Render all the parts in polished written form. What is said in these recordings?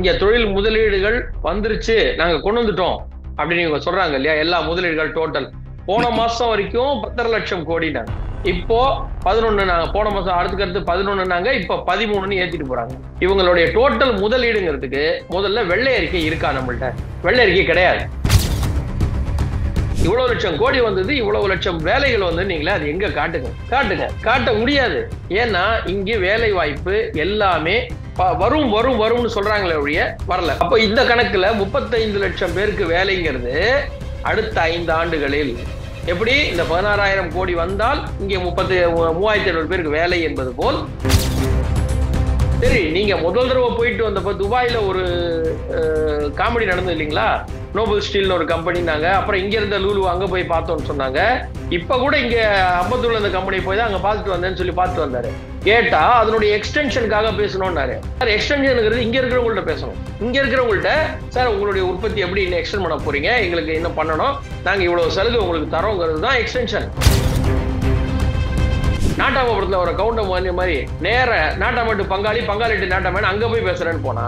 இங்க தொழில் முதலீடுகள் வந்துருச்சு, நாங்க கொண்டு வந்துட்டோம் அப்படின்னு இவங்க சொல்றாங்க இல்லையா? எல்லா முதலீடுகள் டோட்டல் போன மாசம் வரைக்கும் 10,500,000 கோடினாங்க. இப்போ 11 நாங்க போன மாசம் அடுத்துக்கடுத்து 11 நாங்க இப்ப 13ன்னு ஏத்திட்டு போறாங்க. இவங்களுடைய டோட்டல் முதலீடுங்கிறதுக்கு முதல்ல வெள்ளை அறிக்கை இருக்கா நம்மள்ட்ட? வெள்ளை அறிக்கை கிடையாது. இவ்வளவு லட்சம் கோடி வந்தது, இவ்வளவு லட்சம் வேலைகள் வந்து நீங்களே அது எங்க காட்டுங்க? காட்டுங்க. காட்ட முடியாது. ஏன்னா இங்க வேலை வாய்ப்பு எல்லாமே வரும் வரும் வரும்னு சொல்றாங்களே ஒழிய வரல. அப்ப இந்த கணக்குல 35 லட்சம் பேருக்கு வேலைங்கிறது அடுத்த 5 ஆண்டுகளில் எப்படி இந்த 16,000 கோடி வந்தால் இங்கே 3,500 பேருக்கு வேலை என்பது போல். சரி, நீங்க முதல் தடவை போயிட்டு வந்தப்ப துபாயில ஒரு காமெடி நடந்தது இல்லைங்களா? நோபல் ஸ்டீல்னு ஒரு கம்பெனினாங்க. அப்புறம் இங்க இருந்த லூலு அங்க போய் பார்த்தோம்னு சொன்னாங்க. இப்ப கூட இங்க அம்பத்தூர்ல இந்த கம்பெனி போய் தான் அங்க பார்த்துட்டு வந்தேன்னு சொல்லி பார்த்துட்டு வந்தாரு. கேட்டா அதனுடைய எக்ஸ்டென்ஷனுக்காக பேசணும்னாரு. சார், எக்ஸ்டென்ஷனுங்கிறது இங்க இருக்கிறவங்கள்ட்ட பேசணும். இங்க இருக்கிறவங்கள்ட்ட சார் உங்களுடைய உற்பத்தி எப்படி இன்னும் எக்ஸ்டென்ட் பண்ண போறீங்க, எங்களுக்கு என்ன பண்ணணும், நாங்க இவ்வளவு சலுகை உங்களுக்கு தரோங்கிறது தான் எக்ஸ்டென்ஷன். நாட்டாமபுரத்துல ஒரு கவுண்டம் மாதிரி நேர நாட்டாமட்டு பங்காளி பங்காளிட்டு நாட்டாமன் அங்க போய் பேசுறேன்னு போனா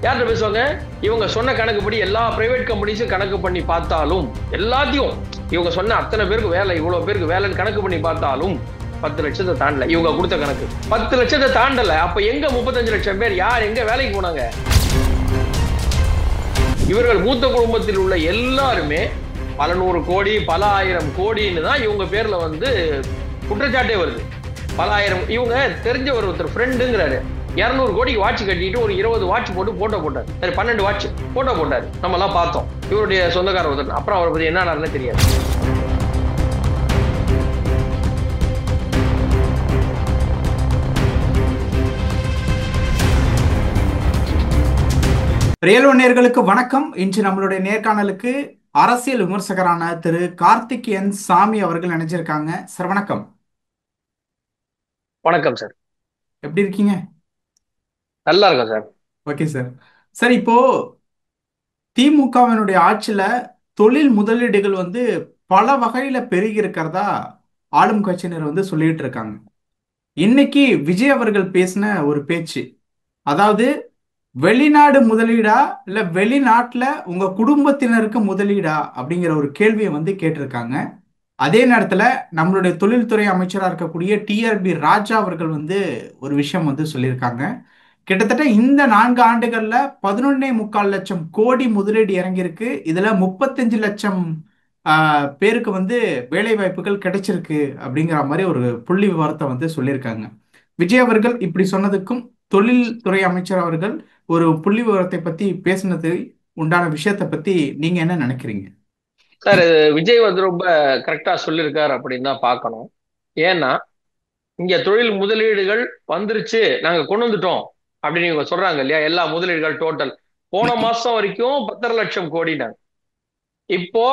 யார்கிட்ட பேசுவாங்க? இவங்க சொன்ன கணக்குப்படி எல்லா பிரைவேட் கம்பெனிஸும் கணக்கு பண்ணி பார்த்தாலும் எல்லாத்தையும் இவங்க சொன்ன அத்தனை பேருக்கு வேலை, இவ்வளவு பேருக்கு வேலைன்னு கணக்கு பண்ணி பார்த்தாலும் 10 லட்சத்தை தாண்டல. இவங்க கொடுத்த கணக்கு 10 லட்சத்தை தாண்டல. அப்ப எங்க 35 லட்சம் பேர் யார் எங்க வேலைக்கு போனாங்க? இவர்கள் மூத்த குடும்பத்தில் உள்ள எல்லாருமே பல நூறு கோடி பல ஆயிரம் கோடின்னு தான் இவங்க பேர்ல வந்து குற்றச்சாட்டே வருது. பல ஆயிரம். இவங்க தெரிஞ்ச ஒருத்தர் ஃப்ரெண்டுங்கிறாரு 200 கோடிக்கு வாட்ச் கட்டிட்டு ஒரு 20 வாட்ச் போட்டு போட்டோ போட்டார். சரி, 12 வாட்ச் போட்டோ போட்டாரு. நம்ம எல்லாம் பார்த்தோம். இவருடைய சொந்தக்காரர் ஒருத்தர். அப்புறம் அவரை பத்தி என்ன நடந்தே தெரியாது. ரியல் ஒன் நேயர்களுக்கு வணக்கம். இன்று நம்மளுடைய நேர்காணலுக்கு அரசியல் விமர்சகரான திரு கார்த்திகேயன் சாமி அவர்கள் நினைச்சிருக்காங்க. சார் வணக்கம். வணக்கம் சார். எப்படி இருக்கீங்க? நல்லா இருக்கும் சார். Okay sir. சார், இப்போ திமுகவினுடைய ஆட்சியில தொழில் முதலீடுகள் வந்து பல வகையில பெருகி இருக்கிறதா ஆளும் கட்சியினர் வந்து சொல்லிட்டு இருக்காங்க. இன்னைக்கு விஜய் அவர்கள் பேசின ஒரு பேச்சு, அதாவது வெளிநாடு முதலீடா இல்ல வெளிநாட்டுல உங்க குடும்பத்தினருக்கு முதலீடா அப்படிங்கிற ஒரு கேள்வியை வந்து கேட்டிருக்காங்க. அதே நேரத்துல நம்மளுடைய தொழில்துறை அமைச்சரா இருக்கக்கூடிய டிஆர்பி ராஜா அவர்கள் வந்து ஒரு விஷயம் வந்து சொல்லியிருக்காங்க. கிட்டத்தட்ட இந்த 4 ஆண்டுகள்ல 11.25 லட்சம் கோடி முதலீடு இறங்கியிருக்கு. இதுல 35 லட்சம் பேருக்கு வந்து வேலை வாய்ப்புகள் கிடைச்சிருக்கு அப்படிங்கிற மாதிரி ஒரு புள்ளி விவரத்தை வந்து சொல்லியிருக்காங்க. விஜய் அவர்கள் இப்படி சொன்னதுக்கும் தொழில்துறை அமைச்சர் அவர்கள் ஒரு புள்ளி விவரத்தை பத்தி பேசினது உண்டான விஷயத்தை பத்தி நீங்க என்ன நினைக்கிறீங்க? சார், விஜய் வந்து ரொம்ப கரெக்டா சொல்லியிருக்காரு அப்படின்னு தான் பார்க்கணும். ஏன்னா இங்க தொழில் முதலீடுகள் வந்துருச்சு, நாங்க கொண்டு வந்துட்டோம் அப்படின்னு இவங்க சொல்றாங்க இல்லையா? எல்லா முதலீடுகள் டோட்டல் போன மாசம் வரைக்கும் 10,500,000 கோடினாங்க. இப்போ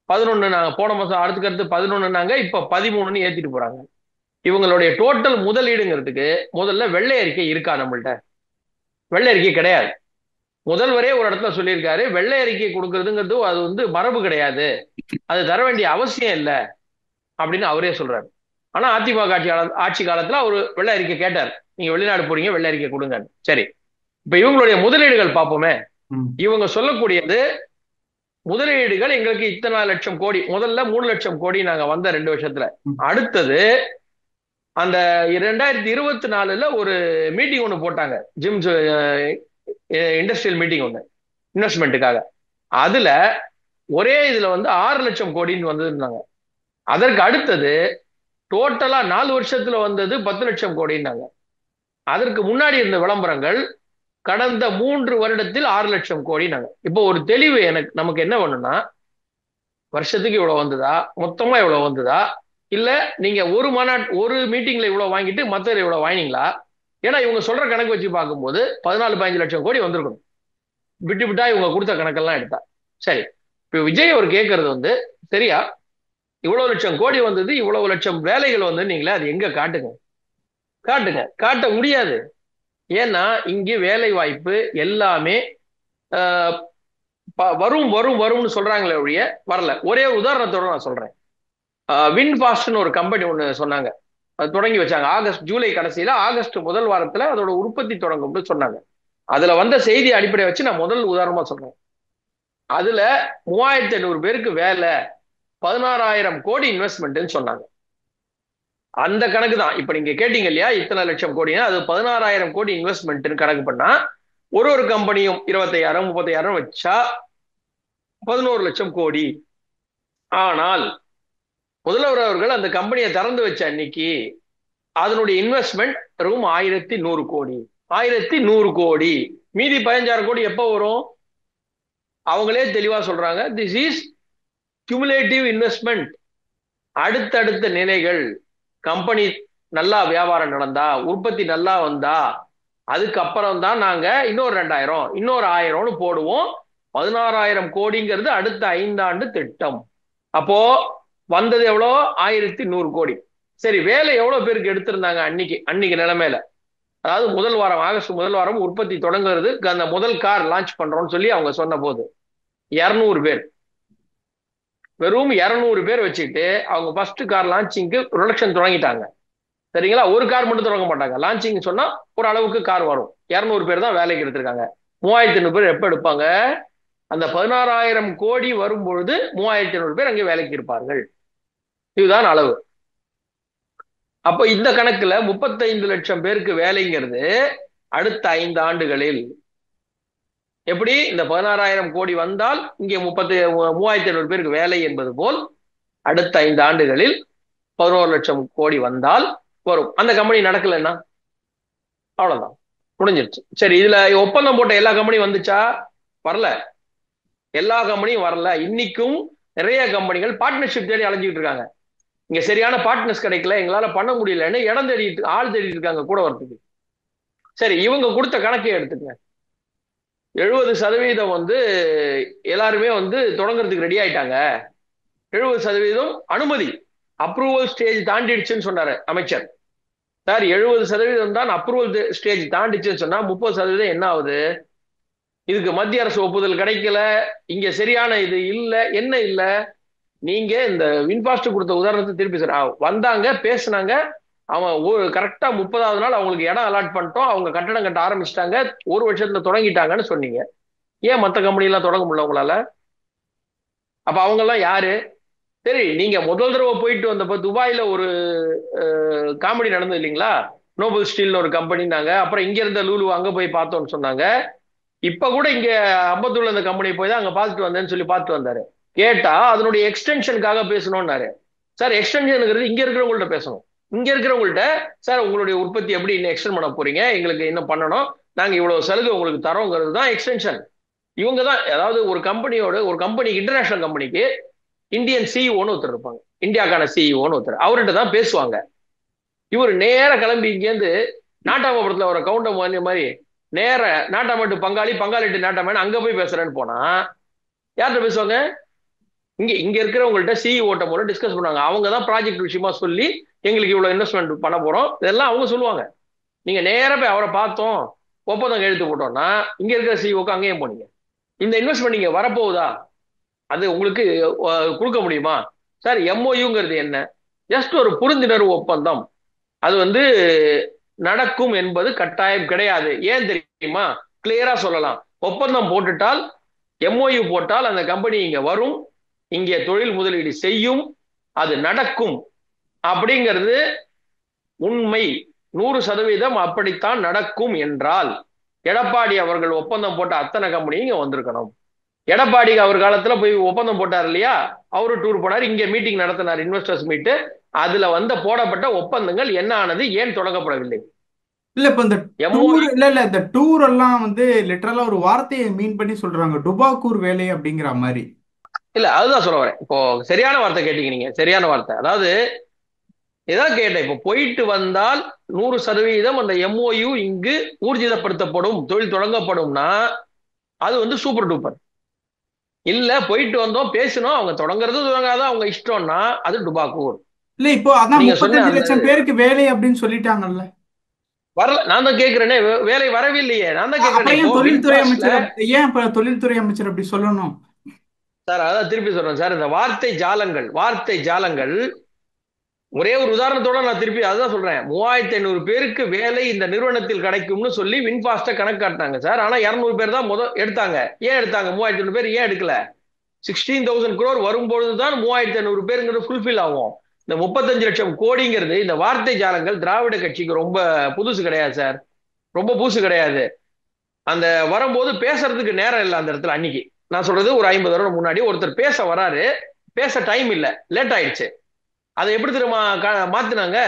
11 நாங்க போன மாசம் அடுத்துக்கடுத்து 11 நாங்க இப்ப 13ன்னு ஏத்திட்டு போறாங்க. இவங்களுடைய டோட்டல் முதலீடுங்கிறதுக்கு முதல்ல வெள்ளை அறிக்கை இருக்கா நம்மள்ட்ட? வெள்ளை அறிக்கை கிடையாது. முதல்வரே ஒரு இடத்துல சொல்லியிருக்காரு, வெள்ளை அறிக்கை கொடுக்கறதுங்கிறது அது வந்து மரபு கிடையாது, அது தர வேண்டிய அவசியம் இல்லை அப்படின்னு அவரே சொல்றாரு. ஆனா அதிமுக ஆட்சி காலத்துல அவரு வெள்ளை அறிக்கை கேட்டார், நீங்க வெளிநாடு போறீங்க வெள்ளை அறிக்கை கொடுங்க. சரி, இப்ப இவங்களுடைய முதலீடுகள் பார்ப்போமே. இவங்க சொல்லக்கூடியது முதலீடுகள் எங்களுக்கு இத்தனை லட்சம் கோடி. முதல்ல 3 லட்சம் கோடி நாங்க வந்த 2 வருஷத்துல. அடுத்தது அந்த 2024ல ஒரு மீட்டிங் ஒண்ணு போட்டாங்க, ஜிம்ஸ் இண்டஸ்ட்ரியல் மீட்டிங் ஒண்ணு இன்வெஸ்ட்மெண்ட்டுக்காக. அதுல ஒரே இதுல வந்து 6 லட்சம் கோடின்னு வந்திருந்தாங்க. அதற்கு அடுத்தது டோட்டலா 4 வருஷத்துல வந்தது 10 லட்சம் கோடின்னாங்க. அதற்கு முன்னாடி இருந்த விளம்பரங்கள் கடந்த 3 வருடத்தில் 6 லட்சம் கோடினாங்க. இப்போ ஒரு தெளிவு நமக்கு என்ன வேணும்னா, வருஷத்துக்கு இவ்வளவு வந்ததா, மொத்தமா இவ்வளவு வந்ததா, இல்ல நீங்க ஒரு மீட்டிங்ல இவ்வளவு வாங்கிட்டு மத்த இவ்வளவு வாங்கினீங்களா? ஏன்னா இவங்க சொல்ற கணக்கு வச்சு பார்க்கும்போது 14-15 லட்சம் கோடி வந்திருக்கணும். விட்டு விட்டா இவங்க கொடுத்த கணக்கெல்லாம் எடுத்தா. சரி, இப்ப விஜய் அவர் கேட்கறது வந்து சரியா, இவ்வளவு லட்சம் கோடி வந்தது, இவ்வளவு லட்சம் வேலைகள் வந்து நீங்களே அது எங்க காட்டுங்க? காட்டுங்க. காட்ட முடியாது. ஏன்னா இங்கே வேலை வாய்ப்பு எல்லாமே வரும் வரும் வரும்னு சொல்றாங்களே ஒழிய வரல. ஒரே உதாரணத்தோட நான் சொல்றேன். வின்ஃபாஸ்ட்னு ஒரு கம்பெனி ஒண்ணு சொன்னாங்க, அது தொடங்கி வச்சாங்க. ஜூலை கடைசியில ஆகஸ்ட் முதல் வாரத்துல அதோட உற்பத்தி தொடங்கும்னு சொன்னாங்க. அதுல வந்த செய்தி அடிப்படையை வச்சு நான் முதல் உதாரணமா சொல்றேன். அதுல 3500 பேருக்கு வேலை, 16,000 கோடி இன்வெஸ்ட்மெண்ட்னு சொன்னாங்க. அந்த கணக்கு தான் இப்ப நீங்க கேட்டீங்க இல்லையா, இத்தனை லட்சம் கோடி, அது 16,000 கோடி இன்வெஸ்ட்மெண்ட் கணக்கு பண்ணா ஒரு கம்பெனியும் 25,000 30,000 வச்சா 11 லட்சம் கோடி. ஆனால் முதல்வர் அவர்கள் அந்த கம்பெனியை திறந்து வச்ச அன்னைக்கு அதனுடைய இன்வெஸ்ட்மெண்ட் ரூம் 1,100 கோடி. 1,100 கோடி. மீதி 15,000 கோடி எப்ப வரும்? அவங்களே தெளிவா சொல்றாங்க, திஸ் இஸ் கியூமுலேட்டிவ் இன்வெஸ்ட்மெண்ட். அடுத்தடுத்த நிலைகள், கம்பெனி நல்லா வியாபாரம் நடந்தா, உற்பத்தி நல்லா வந்தா, அதுக்கப்புறம் தான் நாங்க இன்னொரு 2,000 இன்னொரு 1,000 போடுவோம். 16,000 கோடிங்கிறது அடுத்த 5 ஆண்டு திட்டம். அப்போ வந்தது எவ்வளோ? 1,100 கோடி. சரி, வேலை எவ்வளவு பேருக்கு எடுத்திருந்தாங்க அன்னைக்கு அன்னைக்கு நிலைமையில? அதாவது முதல் வாரம், ஆகஸ்ட் முதல் வாரம் உற்பத்தி தொடங்குறது, அந்த முதல் கார் லான்ச் பண்றோம்னு சொல்லி அவங்க சொன்ன போது 200 பேர், வெறும் 200 பேர் வச்சுட்டு அவங்க ஃபர்ஸ்ட் கார் லான்ச்சிங்க்கு ப்ரொடக்ஷன் தொடங்கிட்டாங்க. சரிங்களா? ஒரு கார் மட்டும் தொடங்க மாட்டாங்க. லான்ச்சிங் சொன்னா ஒரு அளவுக்கு கார் வரும். 200 பேர் தான் வேலைக்கு எடுத்திருக்காங்க. 3,500 பேர் எப்ப எடுப்பாங்க? அந்த 16,000 கோடி வரும் பொழுது 3,500 பேர் அங்கே வேலைக்கு இருப்பார்கள். இதுதான் அளவு. அப்ப இந்த கணக்குல 35 லட்சம் பேருக்கு வேலைங்கிறது அடுத்த 5 ஆண்டுகளில் எப்படி இந்த 16,000 கோடி வந்தால் இங்கே 3,500 பேருக்கு வேலை என்பது போல் அடுத்த 5 ஆண்டுகளில் 11 லட்சம் கோடி வந்தால் வரும். அந்த கம்பெனி நடக்கலன்னா அவ்வளவுதான், முடிஞ்சிருச்சு. சரி, இதுல ஒப்பந்தம் போட்ட எல்லா கம்பெனியும் வந்துச்சா? வரல. எல்லா கம்பெனியும் வரல. இன்னைக்கும் நிறைய கம்பெனிகள் பார்ட்னர்ஷிப் தேடி அலைஞ்சிட்டு இருக்காங்க. இங்க சரியான பார்ட்னர்ஸ் கிடைக்கல, எங்களால பண்ண முடியலன்னு இடம் தேடிட்டு ஆள் தேடிட்டு இருக்காங்க கூட வரத்துக்கு. சரி, இவங்க கொடுத்த கணக்கை எடுத்துக்கங்க. 70% வந்து எல்லாருமே வந்து தொடங்குறதுக்கு ரெடி ஆயிட்டாங்க. 70% அனுமதி, அப்ரூவல் ஸ்டேஜ் தாண்டிடுச்சுன்னு சொன்னாரு அமைச்சர். சார், 70% தான் அப்ரூவல் ஸ்டேஜ் தாண்டிச்சுன்னு சொன்னா 30% என்ன ஆகுது? இதுக்கு மத்திய அரசு ஒப்புதல் கிடைக்கல, இங்க சரியான இது இல்ல. என்ன இல்ல? நீங்க இந்த வின்பாஸ்ட் கொடுத்த உதாரணத்தை திருப்பி சார் வந்தாங்க, பேசினாங்க, அவன் கரெக்டா 30வது நாள் அவங்களுக்கு இடம் அலாட் பண்ணிட்டோம், அவங்க கட்டடம் கட்ட ஆரம்பிச்சிட்டாங்க, 1 வருஷத்துல தொடங்கிட்டாங்கன்னு சொன்னீங்க. ஏன் மற்ற கம்பெனி எல்லாம் தொடங்க முடியல உங்களால? அப்ப அவங்க எல்லாம் யாரு? சரி, நீங்க முதல் தடவை போயிட்டு வந்தப்ப துபாயில ஒரு காமெடி நடந்தது இல்லைங்களா? நோபல் ஸ்டீல்னு ஒரு கம்பெனினாங்க, அப்புறம் இங்க இருந்த லூலு அங்க போய் பார்த்தோம்னு சொன்னாங்க. இப்ப கூட இங்க அம்பத்தூர்ல இந்த கம்பெனி போய் தான் அங்க பார்த்துட்டு வந்தேன்னு சொல்லி பார்த்துட்டு வந்தாரு. கேட்டா அதனுடைய எக்ஸ்டென்ஷனுக்காக பேசணும்னாரு. சார், எக்ஸ்டென்ஷனுங்கிறது இங்க இருக்கிறவங்கள்ட்ட பேசணும். இங்க இருக்கிறவங்கள்ட்ட, சார் உங்களுடைய உற்பத்தி எப்படி இன்னும் எக்ஸ்டென்ட் பண்ண போறீங்க, எங்களுக்கு என்ன பண்ணணும், நாங்க இவ்வளவு சலுகை உங்களுக்கு தரோங்கிறது தான் எக்ஸ்டென்ஷன். இவங்க தான், அதாவது ஒரு கம்பெனியோட, ஒரு கம்பெனி இன்டர்நேஷனல் கம்பெனிக்கு இந்தியன் சிஇஓன்னு ஒருத்தர் இருப்பாங்க, இந்தியாக்கான சிஇஓன்னு ஒருத்தர், அவர்கிட்ட தான் பேசுவாங்க. இவர் நேர கிளம்பி இங்கேருந்து நாட்டாமபுரத்துல ஒரு கவுண்டம் மாதிரி நேர நாட்டாமட்டு பங்காளி, பங்காளிட்டு நாட்டாமன் அங்க போய் பேசுறேன்னு போனா யார்கிட்ட பேசுவாங்க? இங்க இங்க இருக்கிறவங்கள்ட்ட சிஇஓட்ட மூலம் டிஸ்கஸ் பண்ணுவாங்க. அவங்க தான் ப்ராஜெக்ட் விஷயமா சொல்லி எங்களுக்கு இவ்வளவு இன்வெஸ்ட்மெண்ட் பண்ண போறோம் இதெல்லாம் அவங்க சொல்லுவாங்க. நீங்க நேரா போய் அவரை பார்த்தோம், ஒப்பந்தம் கையெழுத்து போட்டோம்னா இங்க இருக்கிற சிஇஓக்கு அங்கேயும் போனீங்க. இந்த இன்வெஸ்ட்மெண்ட் நீங்க வரப்போகுதா, அது உங்களுக்கு கொடுக்க முடியுமா? சார், எம்ஓயுங்கிறது என்ன? ஜஸ்ட் ஒரு புரிந்துணர்வு ஒப்பந்தம். அது வந்து நடக்கும் என்பது கட்டாயம் கிடையாது. ஏன் தெரியுமா? கிளியரா சொல்லலாம். ஒப்பந்தம் போட்டுட்டால், எம்ஓயு போட்டால் அந்த கம்பெனி இங்க வரும், இங்கே தொழில் முதலீடு செய்யும், அது நடக்கும் அப்படிங்கிறது உண்மை. 100% அப்படித்தான் நடக்கும் என்றால் எடப்பாடி அவர்கள் ஒப்பந்தம் போட்ட அத்தனை கம்பெனி இங்க வந்திருக்கணும். எடப்பாடி அவர் காலத்துல போய் ஒப்பந்தம் போட்டார் இல்லையா, அவரு டூர் போனார், இங்க மீட்டிங் நடத்தினார், இன்வெஸ்டர்ஸ் மீட். அதுல போடப்பட்ட ஒப்பந்தங்கள் என்ன ஆனது, ஏன் தொடங்கப்படவில்லை? இல்ல இப்ப இந்த டூர், எம்ஓயு இல்ல இல்ல இந்த டூர் எல்லாம் வந்து லிட்டரலா ஒரு வார்த்தையை மீன் பண்ணி சொல்றாங்க, டுபாக்கூர் வேலை அப்படிங்கிற மாதிரி. இல்ல, அதுதான் சொல்ல வரேன். இப்போ சரியான வார்த்தை கேட்டீங்க நீங்க, சரியான வார்த்தை. அதாவது இதான் கேட்டேன். இப்போ போயிட்டு வந்தால் 100% அந்த எம்ஓயு இங்கு ஊர்ஜிதப்படுத்தப்படும், தொழில் தொடங்கப்படும்னா அது சூப்பர் டூப்பர். இல்ல, போயிட்டு வந்தோம், பேசணும், அவங்க தொடங்குறது தொடங்காத அவங்க இஷ்டம்னா அது டுபாக்கூர். இல்ல இப்போ அதான் நீங்க சொன்ன 35 அந்த லட்சம் பேருக்கு வேலை அப்படின்னு சொல்லிட்டாங்கல்ல. வரல. நான் தான் கேட்கிறேனே, வேலை வரவில்லையே. நான் தான் கேட்கிறேனே. அப்புறம் இப்போ ஏன் தொழில்துறை வின்பாஸ்ட்ல, அமைச்சர் ஏன் இப்ப தொழில்துறை அமைச்சர் அப்படி சொல்லணும்? சார் அதான் திருப்பி சொல்றேன் சார், இந்த வார்த்தை ஜாலங்கள் ஒரே ஒரு உதாரணத்தோட நான் திருப்பி அதுதான் சொல்றேன். 3500 பேருக்கு வேலை இந்த நிறுவனத்தில் கிடைக்கும்னு சொல்லி வின்பாஸ்ட கணக்கு காட்டினாங்க சார். ஆனா 200 பேர் தான் எடுத்தாங்க. ஏன் எடுத்தாங்க? 3500 பேர் ஏன் எடுக்கல? 16,000 crore வரும்பொழுதுதான் 3500 பேருங்கிறது ஃபுல்ஃபில் ஆகும். இந்த 35 லட்சம் கோடிங்கிறது இந்த வார்த்தை ஜாலங்கள் திராவிட கட்சிக்கு ரொம்ப புதுசு கிடையாது சார். ரொம்ப புதுசு கிடையாது. அந்த வரும்போது பேசுறதுக்கு நேரம் இல்லை அந்த இடத்துல. அன்னைக்கு நான் சொல்றது ஒரு 50 வருடம் முன்னாடி ஒருத்தர் பேச வராரு, பேச டைம் இல்ல, லேட் ஆயிடுச்சு. அதை எப்படி தெரியுமா மாத்தினாங்க?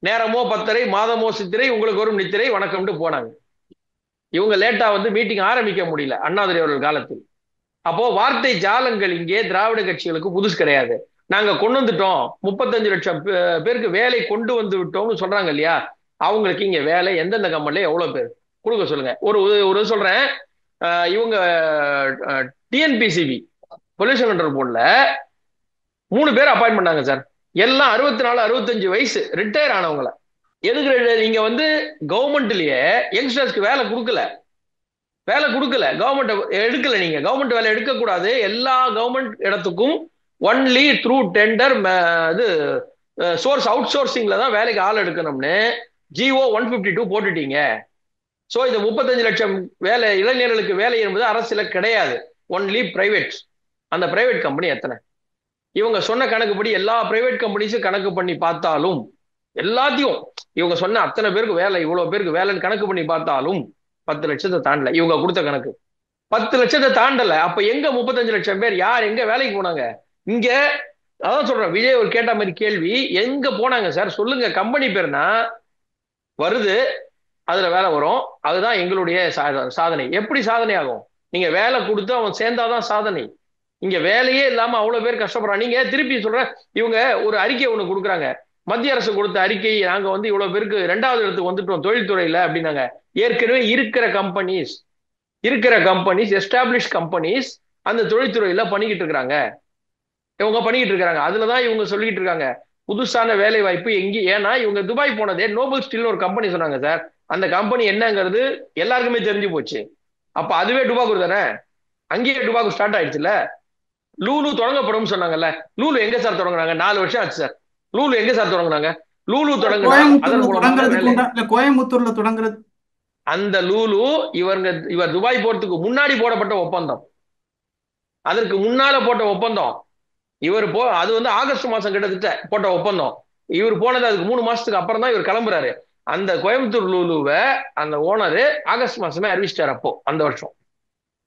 நேரமோ 10:30, மாதமோ சித்திரை, உங்களுக்கு வரும் நித்திரை, வணக்கம்ட்டு போனாங்க. இவங்க லேட்டா வந்து மீட்டிங் ஆரம்பிக்க முடியல அண்ணாதுரை அவர்கள் காலத்தில். அப்போ வார்த்தை ஜாலங்கள் இங்கே திராவிட கட்சிகளுக்கு புதுசு கிடையாது. நாங்க கொண்டு வந்துட்டோம், 35 லட்சம் பேருக்கு வேலை கொண்டு வந்து விட்டோம்னு சொல்றாங்க இல்லையா? அவங்களுக்கு இங்க வேலை எந்தெந்த கம்பெனில எவ்வளவு பேர் கொடுக்க சொல்லுங்க. ஒரு ஒரு சொல்றேன். இவங்க டிஎன்பிசிபி பொல்யூஷன் கண்ட்ரோல் போர்ட்ல 3 பேர் அப்பாயின்ட் பண்ணாங்க சார். எல்லாம் 64, 65 வயசு ரிட்டையர் ஆனவங்கள. எதுக்கு நீங்க வந்து கவர்மெண்ட்லயே யங்ஸ்டர்ஸ்க்கு வேலை கொடுக்கல, வேலை கொடுக்கல, கவர்மெண்ட் எடுக்கல. நீங்க கவர்மெண்ட் வேலை எடுக்க கூடாது. எல்லா கவர்மெண்ட் இடத்துக்கும் ஒன்லி த்ரூ டெண்டர், இது சோர்ஸ் அவுட் சோர்சிங்ல தான் வேலைக்கு ஆள் எடுக்கணும்னு ஜிஓ 152 போட்டுட்டீங்க. சோ இந்த 35 லட்சம் வேலை இளைஞர்களுக்கு வேலை என்பது அரசுல கிடையாது, ஒன்லி பிரைவேட். அந்த பிரைவேட் கம்பெனி எத்தனை? இவங்க சொன்ன கணக்குப்படி எல்லா பிரைவேட் கம்பெனிஸும் கணக்கு பண்ணி பார்த்தாலும் எல்லாத்தையும் இவங்க சொன்ன அத்தனை பேருக்கு வேலை, இவ்வளவு பேருக்கு வேலைன்னு கணக்கு பண்ணி பார்த்தாலும் 10 லட்சத்தை தாண்டல. இவங்க கொடுத்த கணக்கு 10 லட்சத்தை தாண்டல. அப்ப எங்க 35 லட்சம் பேர் யார் எங்க வேலைக்கு போனாங்க? இங்க அதான் சொல்றேன், விஜய் ஒரு கேட்ட மாதிரி கேள்வி, எங்க போனாங்க சார் சொல்லுங்க. கம்பெனி பேர்னா வருது, அதுல வேலை வரும், அதுதான் எங்களுடைய சாதனை. எப்படி சாதனை ஆகும்? நீங்க வேலை கொடுத்து அவன் சேர்ந்தாதான் சாதனை. இங்க வேலையே இல்லாம அவ்வளவு பேர் கஷ்டப்படுறாங்க. நீங்க திருப்பி சொல்ற, இவங்க ஒரு அறிக்கை ஒண்ணு கொடுக்குறாங்க, மத்திய அரசு கொடுத்த அறிக்கை, நாங்க வந்து இவ்வளவு பேருக்கு 2வது இடத்துக்கு வந்துட்டோம் தொழில்துறையில அப்படின்னாங்க. ஏற்கனவே இருக்கிற கம்பெனிஸ் எஸ்டாப்ளிஷ் கம்பெனிஸ் அந்த தொழில்துறையில பண்ணிக்கிட்டு இருக்கிறாங்க. இவங்க பண்ணிக்கிட்டு இருக்காங்க. அதுலதான் இவங்க சொல்லிட்டு இருக்காங்க புதுசான வேலை வாய்ப்பு எங்க. ஏன்னா இவங்க துபாய் போனதே நோபல் ஸ்டீல் ஒரு கம்பெனி சொன்னாங்க சார். அந்த கம்பெனி என்னங்கிறது எல்லாருக்குமே தெரிஞ்சு போச்சு. அப்ப அதுவே டுபாக்கூர் தானே, அங்கேயே டுபாக்கூர் ஸ்டார்ட் ஆயிடுச்சுல. லூலு தொடங்கப்படும் சொன்னாங்கல்ல, லூலு எங்க சார் தொடங்குறாங்க? 4 வருஷம் ஆச்சு சார். லூலு எங்க சார் தொடங்குனாங்க? லூலு தொடங்குனா அதன் மூலமாக வேலை. கோயம்புத்தூர்ல தொடங்குறது. அந்த லூலு இவர் துபாய் போறதுக்கு முன்னாடி போடப்பட்ட ஒப்பந்தம், அதற்கு முன்னால போட்ட ஒப்பந்தம். அது வந்து ஆகஸ்ட் மாசம் கிட்டத்தட்ட போட்ட ஒப்பந்தம். இவர் போனது அதுக்கு 3 மாசத்துக்கு அப்புறம் தான் இவர் கிளம்புறாரு. அந்த கோயம்புத்தூர் லூலுவை அந்த ஓனரு ஆகஸ்ட் மாசமே அறிவிச்சிட்டாரு. அப்போ அந்த வருஷம்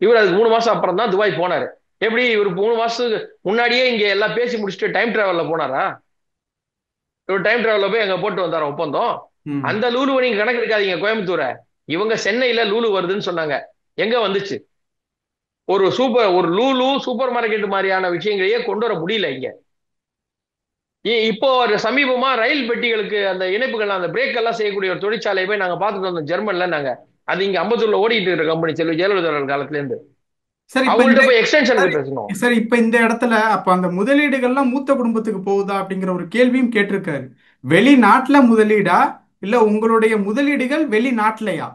இவர் அதுக்கு 3 மாசம் அப்புறம் தான் துபாய் போனாரு. எப்படி இவர் 3 மாசத்துக்கு முன்னாடியே இங்க எல்லாம் பேசி முடிச்சுட்டு டைம் டிராவல்ல போனாரா? இவர் டைம் டிராவல்ல போய் அங்க போட்டு வந்தார ஒப்பந்தம். அந்த லூலுவை நீங்க கணக்கு எடுக்காதீங்க கோயம்புத்தூரை. இவங்க சென்னையில லூலு வருதுன்னு சொன்னாங்க. எங்க வந்துச்சு? ஒரு லூலு சூப்பர் மார்க்கெட் மாதிரியான விஷயங்களையே கொண்டு வர முடியல இங்க. இப்போ ஒரு சமீபமா ரயில் பெட்டிகளுக்கு அந்த இணைப்புகள், அந்த பிரேக் எல்லாம் செய்யக்கூடிய ஒரு தொழிற்சாலை போய் நாங்க பார்த்துட்டு வந்தோம் ஜெர்மன்ல. நாங்க அது இங்க அம்பத்தூர்ல ஓடிட்டு இருக்கிற கம்பெனி, செல்வி ஜெயலலிதா காலத்துல இருந்து. அவங்கள்ட்ட போய் எக்ஸ்டென்ஷனுக்கு பேசணும். சரி, இப்ப இந்த இடத்துல அப்ப அந்த முதலீடுகள்லாம் மூத்த குடும்பத்துக்கு போகுதா அப்படிங்கிற ஒரு கேள்வியும் கேட்டிருக்காரு. வெளிநாட்டுல முதலீடா இல்ல உங்களுடைய முதலீடுகள் வெளிநாட்டுலயா?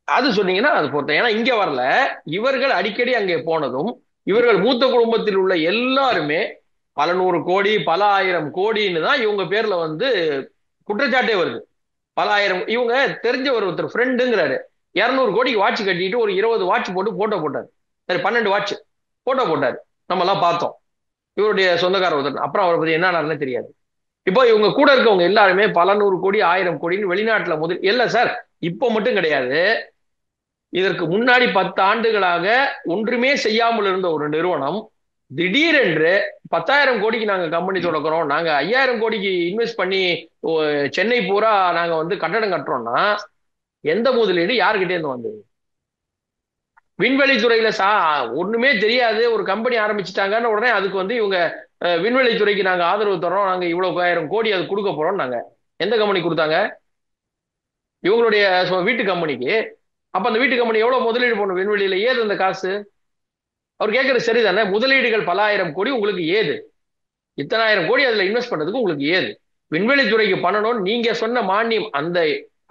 அது சொன்னீங்கன்னா அது பொறுத்த. ஏன்னா இங்க வரல, இவர்கள் அடிக்கடி அங்கே போனதும், இவர்கள் மூத்த குடும்பத்தில் உள்ள எல்லாருமே பல 100 கோடி பல 1000 கோடின்னு தான் இவங்க பேர்ல வந்து குற்றச்சாட்டே வருது. பல 1000. இவங்க தெரிஞ்ச ஒருத்தர் ஃப்ரெண்டுங்கிறாரு 200 கோடிக்கு வாட்ச் கட்டிட்டு ஒரு 20 வாட்ச் போட்டு போட்டோ போட்டார். சரி, 12 வாட்ச் போட்டோ போட்டார். நம்ம எல்லாம் பார்த்தோம். இவருடைய சொந்தக்கார ஒருத்தர். அப்புறம் அவரை பத்தி என்ன தெரியாது. இப்போ இவங்க கூட இருக்கவங்க எல்லாருமே பல 100 கோடி 1000 கோடின்னு வெளிநாட்டுல இல்ல சார். இப்போ மட்டும் கிடையாது, இதற்கு முன்னாடி 10 ஆண்டுகளாக ஒன்றுமே செய்யாமல் இருந்த ஒரு நிறுவனம் திடீரென்று 10,000 கோடிக்கு நாங்க கம்பெனி தொடக்கிறோம், நாங்க 5,000 கோடிக்கு இன்வெஸ்ட் பண்ணி சென்னை பூரா நாங்க வந்து கட்டடம் கட்டுறோம்னா எந்த முதலீடு யாருக்கிட்டே இருந்து வந்தது? விண்வெளித்துறையில ஒண்ணுமே தெரியாது ஒரு கம்பெனி ஆரம்பிச்சுட்டாங்கன்னு உடனே அதுக்கு வந்து இவங்க விண்வெளித்துறைக்கு நாங்க ஆதரவு தரோம், நாங்க இவ்வளவு 1000 கோடி அது கொடுக்க போறோம். நாங்க எந்த கம்பெனி கொடுத்தாங்க? இவங்களுடைய வீட்டு கம்பெனிக்கு. அப்ப அந்த வீட்டு கம்பெனி எவ்வளவு முதலீடு பண்ணும் விண்வெளியில? ஏது அந்த காசு? அவர் கேட்கறது சரிதானே. முதலீடுகள் பல 1000 கோடி உங்களுக்கு ஏது? இத்தனை 1000 கோடி அதுல இன்வெஸ்ட் பண்றதுக்கு உங்களுக்கு ஏது? விண்வெளித்துறைக்கு பண்ணணும்னு நீங்க சொன்ன மானியம், அந்த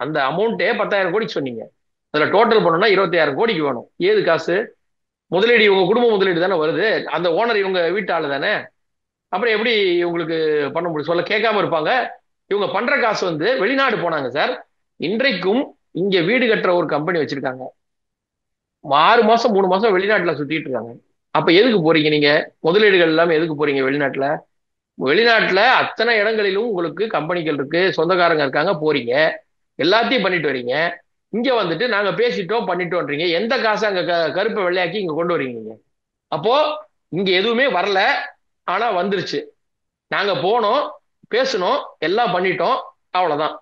அந்த அமௌண்ட்டே 10,000 கோடிக்கு சொன்னீங்க. அதுல டோட்டல் பண்ணணும்னா 26,000 கோடிக்கு வேணும். ஏது காசு? முதலீடு இவங்க குடும்ப முதலீடு தானே வருது. அந்த ஓனர் இவங்க வீட்டு ஆளு தானே. அப்புறம் எப்படி இவங்களுக்கு பண்ண முடியும்? சொல்ல கேட்காம இருப்பாங்க. இவங்க பண்ற காசு வந்து வெளிநாடு போனாங்க சார். இன்றைக்கும் இங்க வீடு கட்டுற ஒரு கம்பெனி வச்சிருக்காங்க. 6 மாசம் 3 மாசம் வெளிநாட்டுல சுத்திட்டு இருக்காங்க. அப்ப எதுக்கு போறீங்க நீங்க? முதலீடுகள் எல்லாமே எதுக்கு போறீங்க வெளிநாட்டுல? வெளிநாட்டுல அத்தனை இடங்களிலும் உங்களுக்கு கம்பெனிகள் இருக்கு, சொந்தக்காரங்க இருக்காங்க, போறீங்க, எல்லாத்தையும் பண்ணிட்டு வரீங்க. இங்க வந்துட்டு நாங்க பேசிட்டோம் பண்ணிட்டோம்ன்றீங்க. எந்த காசை அங்க கருப்பை வெள்ளையாக்கி இங்க கொண்டு வரீங்க நீங்க? அப்போ இங்க எதுவுமே வரல, ஆனா வந்துருச்சு. நாங்க போனோம், பேசணும், எல்லாம் பண்ணிட்டோம், அவ்வளவுதான்.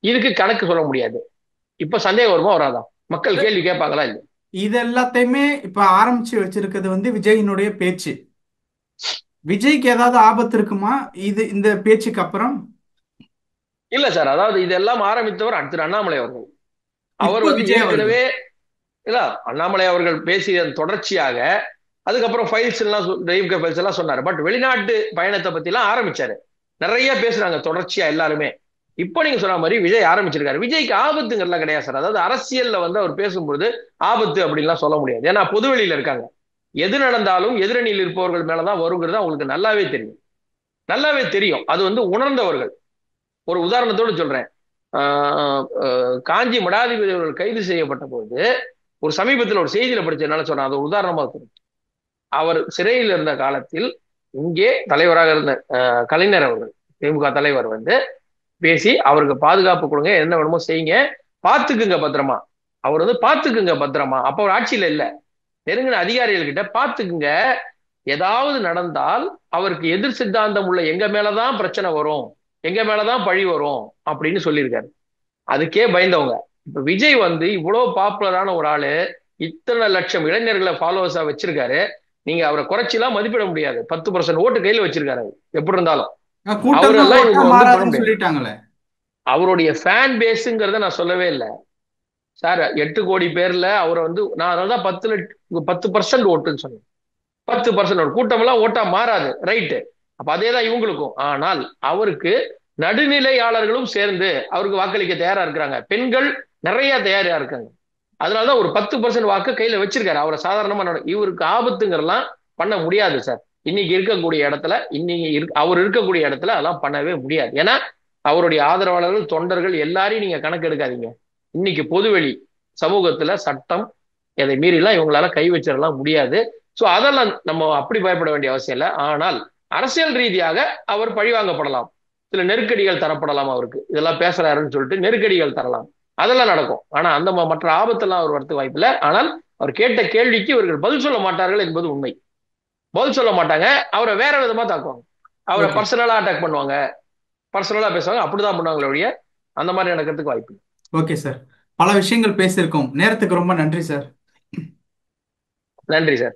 இதுக்கு கணக்கு சொல்ல முடியாது. இப்ப சந்தேகம் வருமா வராதா? மக்கள் கேள்வி கேட்பாங்களா இல்ல? இது எல்லாத்தையுமே இப்ப ஆரம்பிச்சு வச்சிருக்கிறது வந்து விஜயினுடைய பேச்சு. விஜய்க்கு ஏதாவது ஆபத்து இருக்குமா இந்த பேச்சுக்கு அப்புறம்? இல்ல சார், அதாவது இதெல்லாம் ஆரம்பித்தவர் திரு அண்ணாமலை அவர்கள். அவர் இப்போ வந்து விஜய் அவர்கள். ஏற்கனவே இல்ல, அண்ணாமலை அவர்கள் பேசிய தொடர்ச்சியாக அதுக்கப்புறம் ஃபைல்ஸ் எல்லாம் டிரைவ் ஃபைல்ஸ் எல்லாம் சொன்னாரு. பட் வெளிநாட்டு பயணத்தை பத்தி எல்லாம் ஆரம்பிச்சாரு. நிறைய பேசுறாங்க தொடர்ச்சியா எல்லாருமே. இப்போ நீங்க சொன்ன மாதிரி விஜய் ஆரம்பிச்சிருக்காரு. விஜய்க்கு ஆபத்துங்கிறதுலாம் கிடையாது சார். அதாவது அரசியல்ல வந்து அவர் பேசும்பொழுது ஆபத்து அப்படின்லாம் சொல்ல முடியாது. ஏன்னா பொதுவெளியில இருக்காங்க. எது நடந்தாலும் எதிரணியில் இருப்பவர்கள் மேலதான் வருங்கிறது அவங்களுக்கு நல்லாவே தெரியும். நல்லாவே தெரியும். அது வந்து உணர்ந்தவர்கள். ஒரு உதாரணத்தோடு சொல்றேன். காஞ்சி மடாதிபதி அவர்கள் கைது செய்யப்பட்ட போது ஒரு சமீபத்தில் ஒரு செய்தியில படிச்சதுனால சொன்னேன். அது ஒரு உதாரணமா இருக்கும். அவர் சிறையில் இருந்த காலத்தில் இங்கே தலைவராக இருந்த கலைஞர் அவர்கள், திமுக தலைவர் வந்து பேசி அவருக்கு பாதுகாப்பு கொடுங்க, என்ன வேணுமோ செய்யுங்க, பாத்துக்குங்க பத்திரமா. அவர் வந்து பாத்துக்குங்க பத்திரமா. அப்ப அவர் ஆட்சியில இல்ல, நெருங்கின அதிகாரிகள் கிட்ட பாத்துக்குங்க, ஏதாவது நடந்தால் அவருக்கு எதிர் சித்தாந்தம் உள்ள எங்க மேலதான் பிரச்சனை வரும், எங்க மேலதான் பழி வரும் அப்படின்னு சொல்லியிருக்காரு. அதுக்கே பயந்தவங்க. இப்ப விஜய் வந்து இவ்வளவு பாப்புலரான ஒரு ஆளு, இத்தனை லட்சம் இளைஞர்களை ஃபாலோவர்ஸா வச்சிருக்காரு. நீங்க அவரை குறைச்சிலாம் மதிப்பிட முடியாது. 10% ஓட்டு கையில வச்சிருக்காரு அவர். எப்படி இருந்தாலும் கூட்டம் தான் அவரெல்லாம் ஓட்டா இவங்க வந்து பண்ண மாறாதுன்னு முடியாது. சொல்லிட்டாங்களே. அவருடைய ஃபேன் பேஸுங்கிறத நான் சொல்லவே இல்லை சார். 8 கோடி பேர்ல அவரை வந்து நான் அதான் 10% ஓட்டுன்னு சொன்னேன். 10% ஓட்டு கூட்டம் எல்லாம் ஓட்டா மாறாது, ரைட்டு. அப்ப அதேதான் இவங்களுக்கும். ஆனால் அவருக்கு நடுநிலையாளர்களும் சேர்ந்து அவருக்கு வாக்களிக்க தயாரா இருக்கிறாங்க. பெண்கள் நிறைய தயாரா இருக்காங்க. அதனாலதான் ஒரு 10% வாக்கு கையில வச்சிருக்காரு. அவரை சாதாரணமா இவருக்கு ஆபத்துங்கிறலாம் பண்ண முடியாது சார். இன்னைக்கு இருக்கக்கூடிய இடத்துல, அவர் இருக்கக்கூடிய இடத்துல அதெல்லாம் பண்ணவே முடியாது. ஏன்னா அவருடைய ஆதரவாளர்கள், தொண்டர்கள் எல்லாரையும் நீங்க கணக்கு எடுக்காதீங்க. இன்னைக்கு பொதுவெளி சமூகத்துல சட்டம் எதை மீறிலாம் இவங்களால கை வச்சிடலாம் முடியாது. சோ அதெல்லாம் நம்ம அப்படி பயப்பட வேண்டிய அவசியம் இல்லை. ஆனால் அரசியல் ரீதியாக அவர் பழிவாங்கப்படலாம். சில நெருக்கடிகள் தரப்படலாம். அவருக்கு இதெல்லாம் பேசுறாருன்னு சொல்லிட்டு நெருக்கடிகள் தரலாம். அதெல்லாம் நடக்கும். ஆனா அந்த மற்ற ஆபத்தெல்லாம் அவர் வரதுக்கு வாய்ப்பு இல்லை. ஆனால் அவர் கேட்ட கேள்விக்கு இவர்கள் பதில் சொல்ல மாட்டார்கள் என்பது உண்மை. பதில் சொல்ல மாட்டாங்க. அவரை வேற விதமா தாக்குவாங்க. அவரை ஓகே. பர்சனலா அட்டாக் பண்ணுவாங்க, பர்சனலா பேசுவாங்க. அப்படிதான் பண்ணுவாங்களே ஒழிய அந்த மாதிரி நடக்கிறதுக்கு வாய்ப்பு இல்லை. Okay sir. பல விஷயங்கள் பேசியிருக்கோம். நேரத்துக்கு ரொம்ப நன்றி சார். நன்றி சார்.